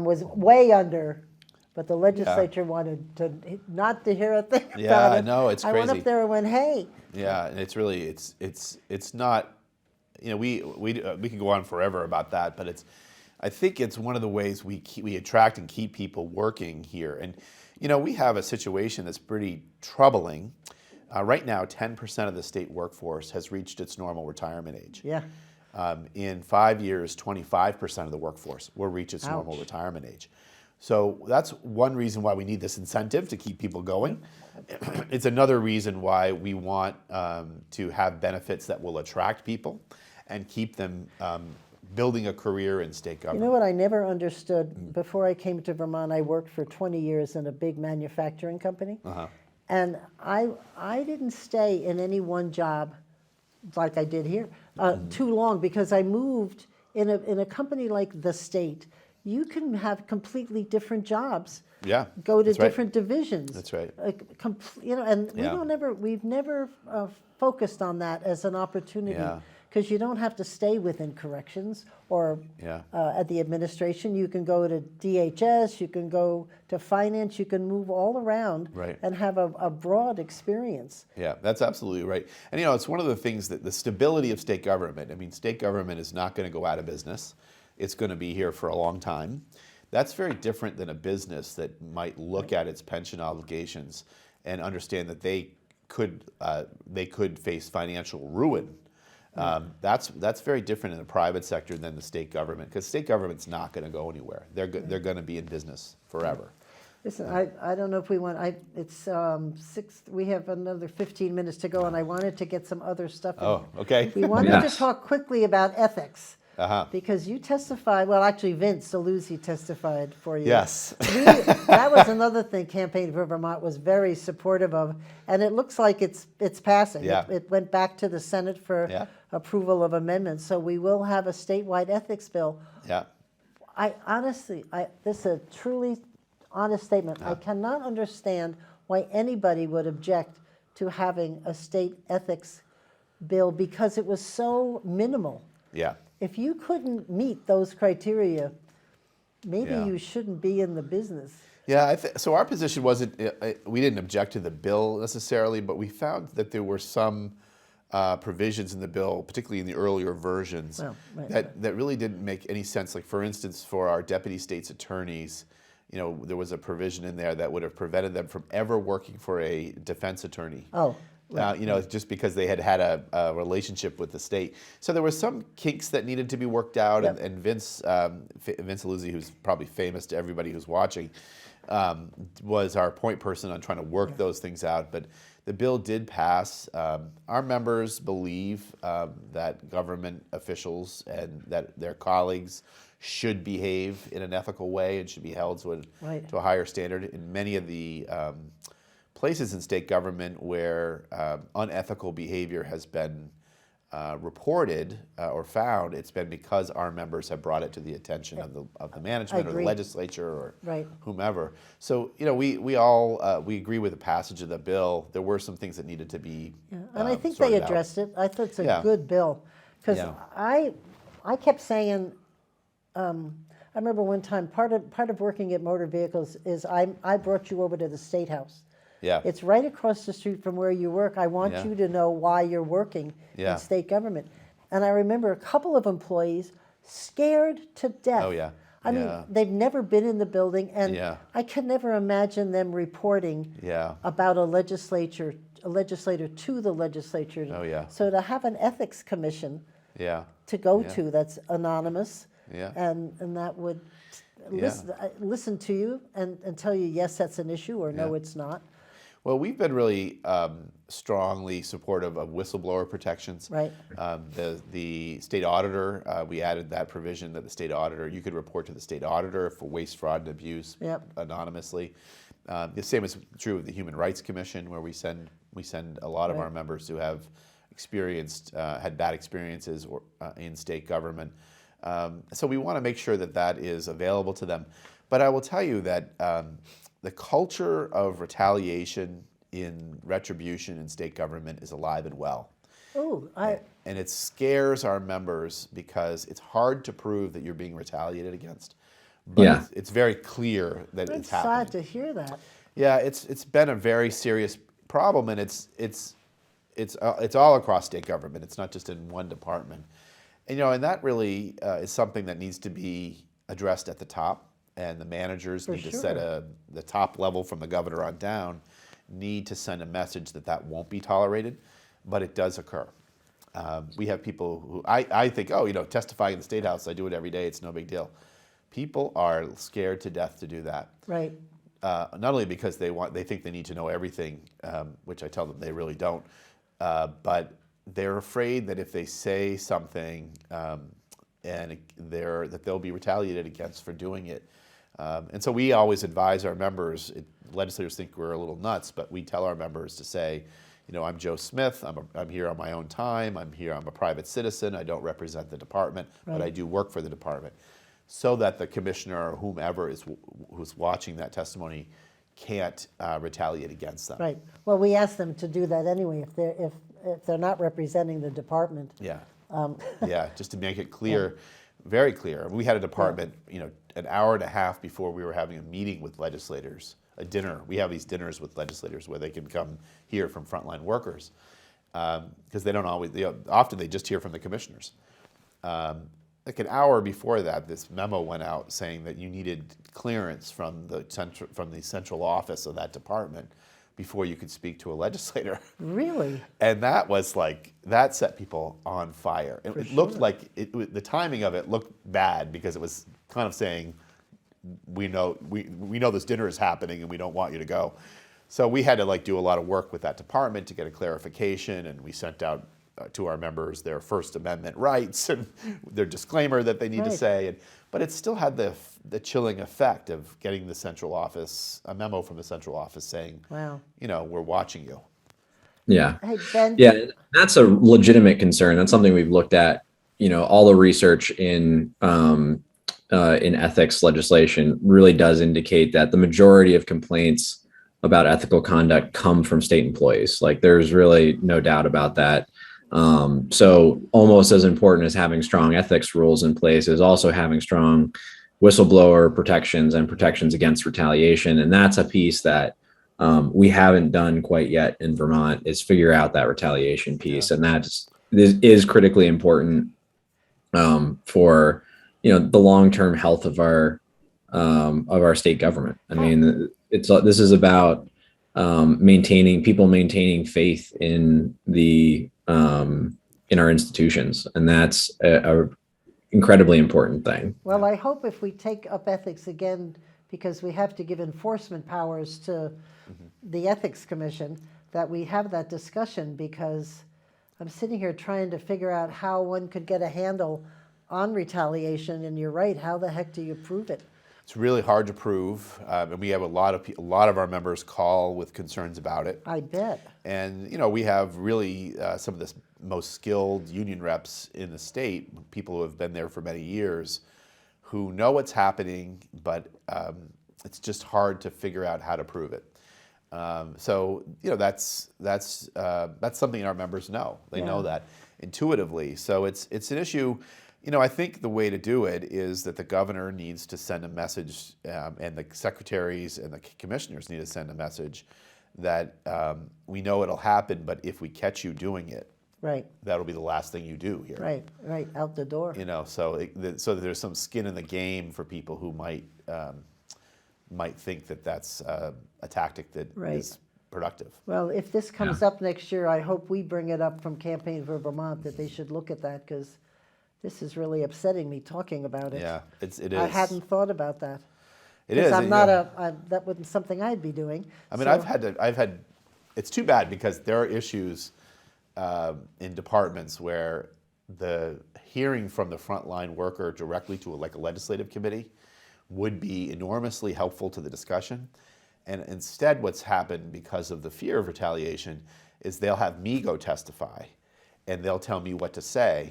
was way under. But the legislature wanted not to hear a thing about it. Yeah, I know, it's crazy. I went up there and went, hey. Yeah, and it's really, it's not, we could go on forever about that, but I think it's one of the ways we attract and keep people working here. And, we have a situation that's pretty troubling. Right now, 10% of the state workforce has reached its normal retirement age. Yeah. In 5 years, 25% of the workforce will reach its normal retirement age. So that's one reason why we need this incentive to keep people going. It's another reason why we want to have benefits that will attract people and keep them building a career in state government. You know what I never understood? Before I came to Vermont, I worked for 20 years in a big manufacturing company. And I didn't stay in any one job like I did here too long, because I moved in a company like the state. You can have completely different jobs. Yeah, go to different divisions. That's right. And we've never focused on that as an opportunity. because you don't have to stay within corrections or Yeah. at the administration. You can go to DHS, you can go to finance, you can move all around Right. and have a broad experience. Yeah, that's absolutely right. And it's one of the things that the stability of state government, I mean, state government is not going to go out of business. It's going to be here for a long time. That's very different than a business that might look at its pension obligations and understand that they could face financial ruin. That's very different in the private sector than the state government, because state government's not going to go anywhere. They're going to be in business forever. Listen, I don't know if we want, it's 6, we have another 15 minutes to go, and I wanted to get some other stuff in. Oh, okay. We wanted Yes. to talk quickly about ethics. Uh-huh. Because you testified, well, actually, Vince Saluzzi testified for you. Yes. That was another thing Campaign for Vermont was very supportive of, and it looks like it's passing. Yeah. It went back to the Senate for Yeah. approval of amendments, so we will have a statewide ethics bill. Yeah. This is a truly honest statement. I cannot understand why anybody would object to having a state ethics bill because it was so minimal. Yeah. If you couldn't meet those criteria, maybe Yeah. you shouldn't be in the business. Yeah, so our position wasn't, we didn't object to the bill necessarily, but we found that there were some provisions in the bill, particularly in the earlier versions, Well, right, that really didn't make any sense. Like, for instance, for our deputy state's attorneys, there was a provision in there that would have prevented them from ever working for a defense attorney. Oh, Just because they had a relationship with the state. So there were some kinks that needed to be worked out, Yep. and Vince Saluzzi, who's probably famous to everybody who's watching, was our point person on trying to work those things out. But the bill did pass. Our members believe that government officials and that their colleagues should behave in an ethical way and should be held to a higher standard. In many of the places in state government where unethical behavior has been reported or found, it's been because our members have brought it to the attention of the management or the agree. legislature or Right. whomever. So we all we agree with the passage of the bill. There were some things that needed to be and I think sorted they out. addressed it. I thought it's a Yeah. good bill. Because Yeah. I kept saying, I remember one time, part of working at motor vehicles is I brought you over to the State House. Yeah. It's right across the street from where you work. I want Yeah. you to know why you're working Yeah. in state government. And I remember a couple of employees scared to death. Oh, yeah. I mean, Yeah. they've never been in the building, and Yeah. I can never imagine them reporting Yeah. about a legislator to the legislature. Oh, yeah. So to have an ethics commission Yeah. to go Yeah. to that's anonymous, Yeah. and that would Yeah. listen to you and tell you, yes, that's an issue, or no, Yeah. it's not. Well, we've been really strongly supportive of whistleblower protections. Right. The state auditor, we added that provision that the state auditor, you could report to the state auditor for waste, fraud, and abuse Yep. anonymously. The same is true of the Human Rights Commission, where we send a lot of Right. our members who have had bad experiences in state government. So we want to make sure that that is available to them. But I will tell you that the culture of retaliation in retribution in state government is alive and well. Oh, And it scares our members because it's hard to prove that you're being retaliated against. But Yeah. it's very clear that I'm it's happening. sad to hear that. Yeah, it's been a very serious problem, and it's all across state government. It's not just in one department, and that really is something that needs to be addressed at the top, and the managers need to set the top level from the governor on down need to send a message that won't be tolerated, but it does occur. We have people who I think, testifying in the State House, I do it every day, it's no big deal. People are scared to death to do that. Right. Not only because they think they need to know everything, which I tell them they really don't, but they're afraid that if they say something that they'll be retaliated against for doing it. And so we always advise our members. Legislators think we're a little nuts, but we tell our members to say, I'm Joe Smith. I'm here on my own time. I'm a private citizen. I don't represent the department, but I do work for the department, so that the commissioner or whomever who's watching that testimony can't retaliate against them. Right. Well, we ask them to do that anyway if they're not representing the department. Yeah. Yeah, just to make it clear, very clear. We had a department, an hour and a half before we were having a meeting with legislators, a dinner. We have these dinners with legislators where they can come hear from frontline workers because they don't always, often they just hear from the commissioners. Like an hour before that, this memo went out saying that you needed clearance from the central office of that department before you could speak to a legislator. Really? And that was like, that set people on fire. It looked like, the timing of it looked bad because it was kind of saying, we know this dinner is happening and we don't want you to go. So we had to do a lot of work with that department to get a clarification, and we sent out to our members their First Amendment rights and their disclaimer that they need to say. But it still had the chilling effect of getting the central office, a memo from the central office saying, Wow. We're watching you. Yeah. Hey, Ben. Yeah, that's a legitimate concern. That's something we've looked at. All the research in ethics legislation really does indicate that the majority of complaints about ethical conduct come from state employees. There's really no doubt about that. So almost as important as having strong ethics rules in place is also having strong whistleblower protections and protections against retaliation. And that's a piece that we haven't done quite yet in Vermont, is figure out that retaliation piece. And that is critically important for the long-term health of our state government. I mean, this is about maintaining faith in our institutions, and that's a incredibly important thing. Well, I hope if we take up ethics again, because we have to give enforcement powers to the Ethics Commission, that we have that discussion, because I'm sitting here trying to figure out how one could get a handle on retaliation, and you're right, how the heck do you prove it? It's really hard to prove, and we have a lot of our members call with concerns about it. I bet. And we have really some of the most skilled union reps in the state, people who have been there for many years, who know what's happening, but it's just hard to figure out how to prove it. So that's something our members know. They know that intuitively. So it's an issue. I think the way to do it is that the governor needs to send a message, and the secretaries and the commissioners need to send a message that we know it'll happen, but if we catch you doing it, right, that'll be the last thing you do here. Right, out the door. So that there's some skin in the game for people who might think that that's a tactic that is productive. Well, if this comes up next year, I hope we bring it up from Campaign for Vermont, that they should look at that, because this is really upsetting me talking about it. Yeah, it is. I hadn't thought about that. It is. I'm not that wasn't something I'd be doing. I mean, I've had. It's too bad because there are issues in departments where the hearing from the frontline worker directly to a legislative committee would be enormously helpful to the discussion. And instead, what's happened because of the fear of retaliation is they'll have me go testify, and they'll tell me what to say,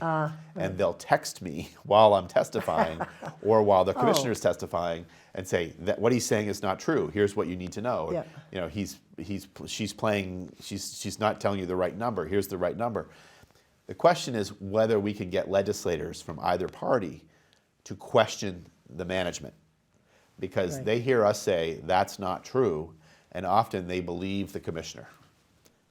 and they'll text me while I'm testifying or while the commissioner's testifying and say that what he's saying is not true. Here's what you need to know. Yeah. She's not telling you the right number. Here's the right number. The question is whether we can get legislators from either party to question the management, because they hear us say that's not true, and often they believe the commissioner.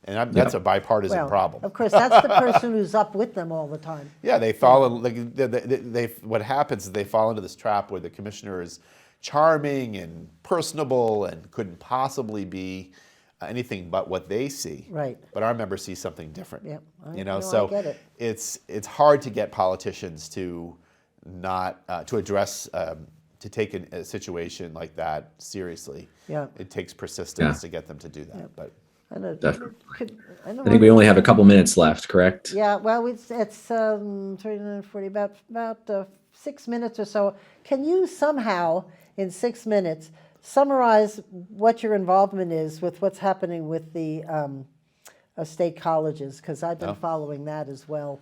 And that's a bipartisan problem. Of course, that's the person who's up with them all the time. Yeah, they fall. What happens is they fall into this trap where the commissioner is charming and personable and couldn't possibly be anything but what they see. Right. But our members see something different. Yeah. So I get it. it's hard to get politicians to not to address to take a situation like that seriously. Yeah. It takes persistence to get them to do that. Yeah. But. Definitely. I think we only have a couple minutes left, correct? Yeah, well, it's 39:40, about 6 minutes or so. Can you somehow, in 6 minutes, summarize what your involvement is with what's happening with the state colleges? Because I've been following that as well.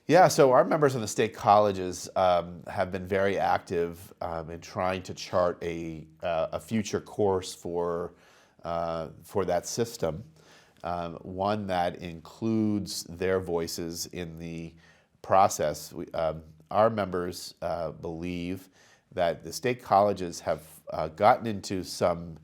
Yeah, so our members in the state colleges have been very active in trying to chart a future course for that system. one that includes their voices in the process. Our members believe that the state colleges have gotten into some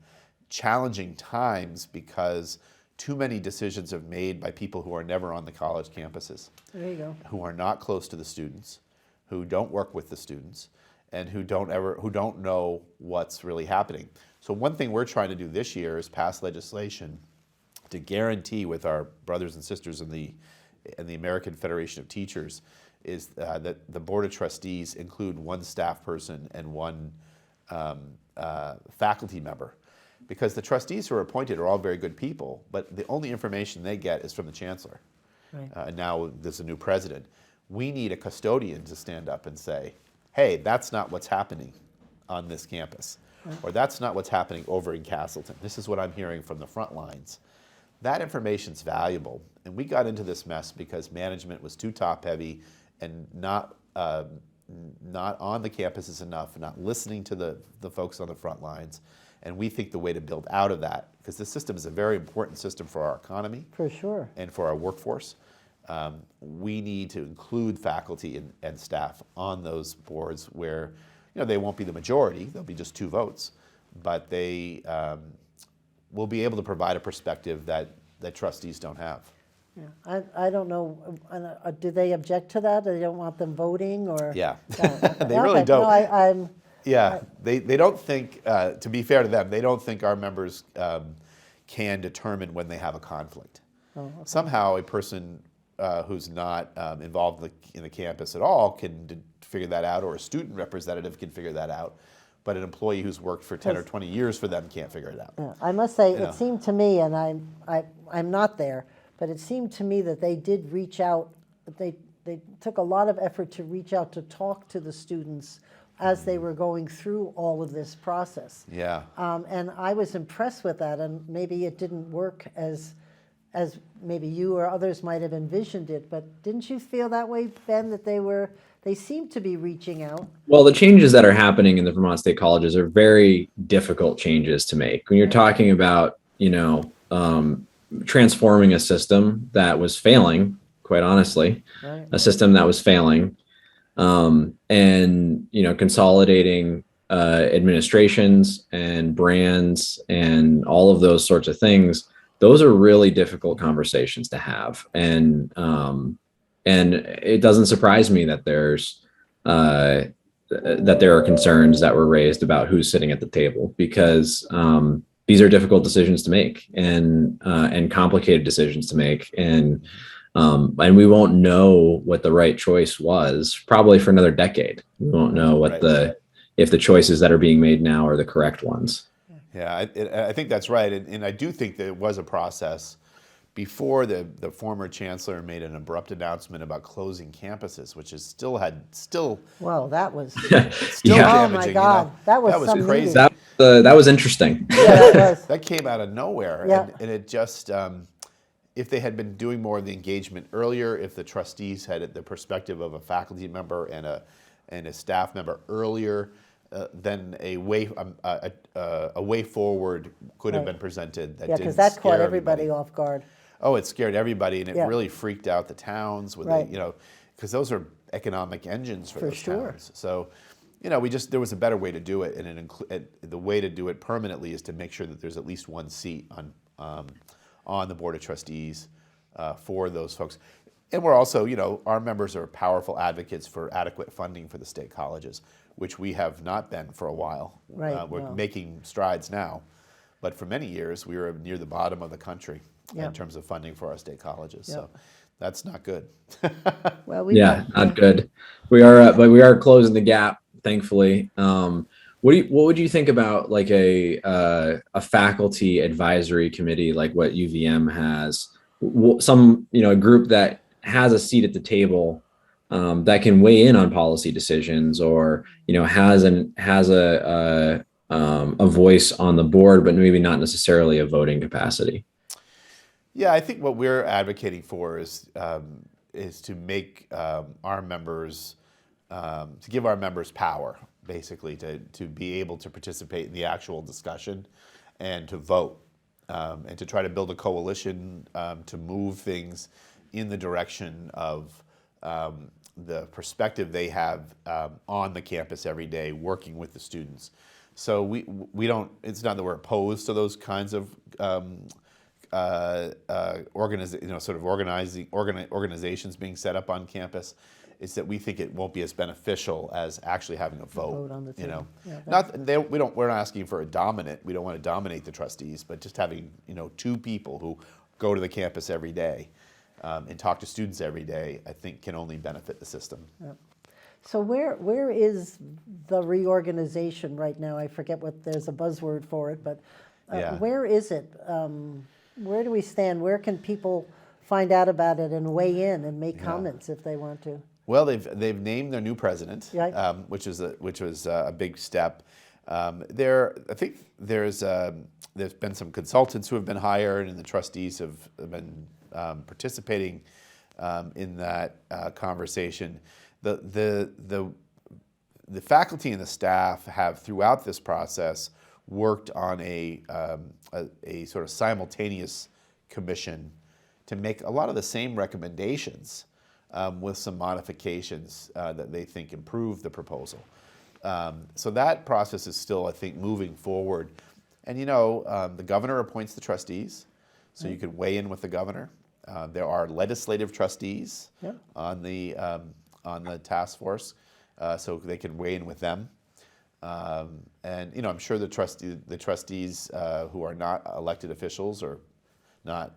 challenging times because too many decisions are made by people who are never on the college campuses, There you go. who are not close to the students, who don't work with the students, and who don't know what's really happening. So one thing we're trying to do this year is pass legislation to guarantee with our brothers and sisters in the American Federation of Teachers is that the Board of Trustees include one staff person and one faculty member. Because the trustees who are appointed are all very good people, but the only information they get is from the chancellor. Right. And now there's a new president. We need a custodian to stand up and say, hey, that's not what's happening on this campus. Right. Or that's not what's happening over in Castleton. This is what I'm hearing from the front lines. That information's valuable. And we got into this mess because management was too top-heavy and not on the campuses enough, not listening to the folks on the front lines. And we think the way to build out of that, because this system is a very important system for our economy. For sure. And for our workforce, we need to include faculty and staff on those boards where, they won't be the majority, there'll be just 2 votes, but they will be able to provide a perspective that trustees don't have. Yeah. I don't know, do they object to that? They don't want them voting or? Yeah, Okay. they really don't. No, I'm. Yeah, they don't think, to be fair to them, they don't think our members can determine when they have a conflict. Oh, okay. Somehow a person who's not involved in the campus at all can figure that out, or a student representative can figure that out, but an employee who's worked for 10 or 20 years for them can't figure it out. Yeah, I must say, You know. it seemed to me, and I'm not there, but it seemed to me that they did reach out, they took a lot of effort to reach out to talk to the students as they were going through all of this process. Yeah. And I was impressed with that, and maybe it didn't work as maybe you or others might have envisioned it, but didn't you feel that way, Ben, that they seemed to be reaching out? Well, the changes that are happening in the Vermont State colleges are very difficult changes to make. When you're talking about, transforming a system that was failing, quite honestly, Right. a system that was failing, and consolidating administrations and brands and all of those sorts of things. Those are really difficult conversations to have, and it doesn't surprise me that there are concerns that were raised about who's sitting at the table, because these are difficult decisions to make and complicated decisions to make, and we won't know what the right choice was probably for another decade. We won't know what if the choices that are being made now are the correct ones. Yeah, I think that's right, and I do think that it was a process before the former chancellor made an abrupt announcement about closing campuses, which is still. Well, that was. Still Yeah. Oh my damaging, God, that was some crazy. meeting. That was interesting. Yeah, that was. That came out of nowhere, Yeah. and it just. If they had been doing more of the engagement earlier, if the trustees had the perspective of a faculty member and a staff member earlier, then a way forward could have Right. been presented. That Yeah, didn't because that scare caught everybody off guard. Oh, it scared everybody, and it Yeah. really freaked out the towns with Right. because those are economic engines for For those sure. towns. So, there was a better way to do it, and the way to do it permanently is to make sure that there's at least one seat on the Board of Trustees for those folks. And we're also, our members are powerful advocates for adequate funding for the state colleges, which we have not been for a while. Right, We're no. making strides now, but for many years we were near the bottom of the country Yeah. in terms of funding for our state colleges. Yeah. So that's not good. Well, Yeah, not good. We are, but we are closing the gap, thankfully. What would you think about like a faculty advisory committee like what UVM has? A group that has a seat at the table that can weigh in on policy decisions, or has a voice on the board, but maybe not necessarily a voting capacity. Yeah, I think what we're advocating for is to make our members, to give our members power, basically, to be able to participate in the actual discussion and to vote. and to try to build a coalition to move things in the direction of the perspective they have on the campus every day, working with the students. So we don't. It's not that we're opposed to those kinds of organizations being set up on campus. It's that we think it won't be as beneficial as actually having a vote. On the table. Yeah, We're not asking for a dominant. We don't want to dominate the trustees, but just having two people who go to the campus every day and talk to students every day, I think can only benefit the system. Yeah. So where is the reorganization right now? I forget there's a buzzword for it, but where is it? Where do we stand? Where can people find out about it and weigh in and make comments if they want to? Well, they've named their new president, Right. which was a big step. I think there's been some consultants who have been hired, and the trustees have been participating in that conversation. The faculty and the staff have throughout this process worked on a sort of simultaneous commission to make a lot of the same recommendations with some modifications that they think improve the proposal. So that process is still, I think, moving forward. And the governor appoints the trustees, so you can weigh in with the governor. There are legislative trustees on the task force, so they can weigh in with them. And I'm sure the trustees who are not elected officials or not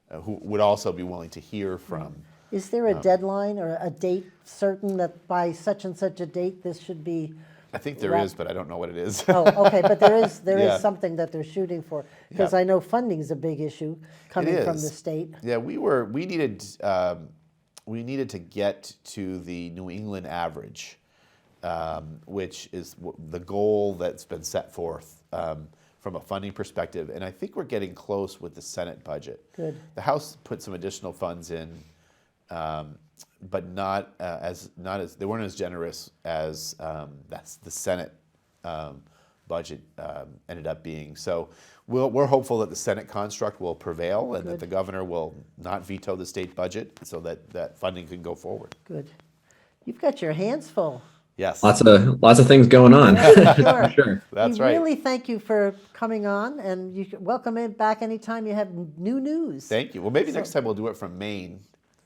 who would also be willing to hear from. Is there a deadline or a date certain that by such and such a date this should be? I think there is, but I don't know what it is. Oh, okay, but there is Yeah. is something that they're shooting for, because Yeah. I know funding is a big issue coming It from is. the state. Yeah, we needed to get to the New England average, which is the goal that's been set forth from a funding perspective, and I think we're getting close with the Senate budget. Good. The House put some additional funds in, but not as they weren't as generous as the Senate budget ended up being. So we're hopeful that the Senate construct will prevail and that the governor will not veto the state budget, so that funding can go forward. Good. You've got your hands full. Yes. Lots of things going on. Sure. Sure. That's we right. really thank you for coming on, and you can welcome in back anytime you have new news. Thank you. Well, maybe next time we'll do it from Maine.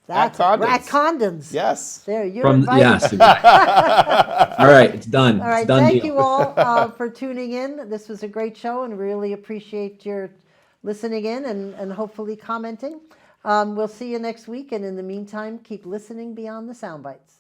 That's Condon's. At Condon's. Yes. There, you're From invited. yes. All right, it's done. All right, It's done thank deal. you all for tuning in. This was a great show, and really appreciate your listening in and hopefully commenting. We'll see you next week, and in the meantime, keep listening beyond the sound bites.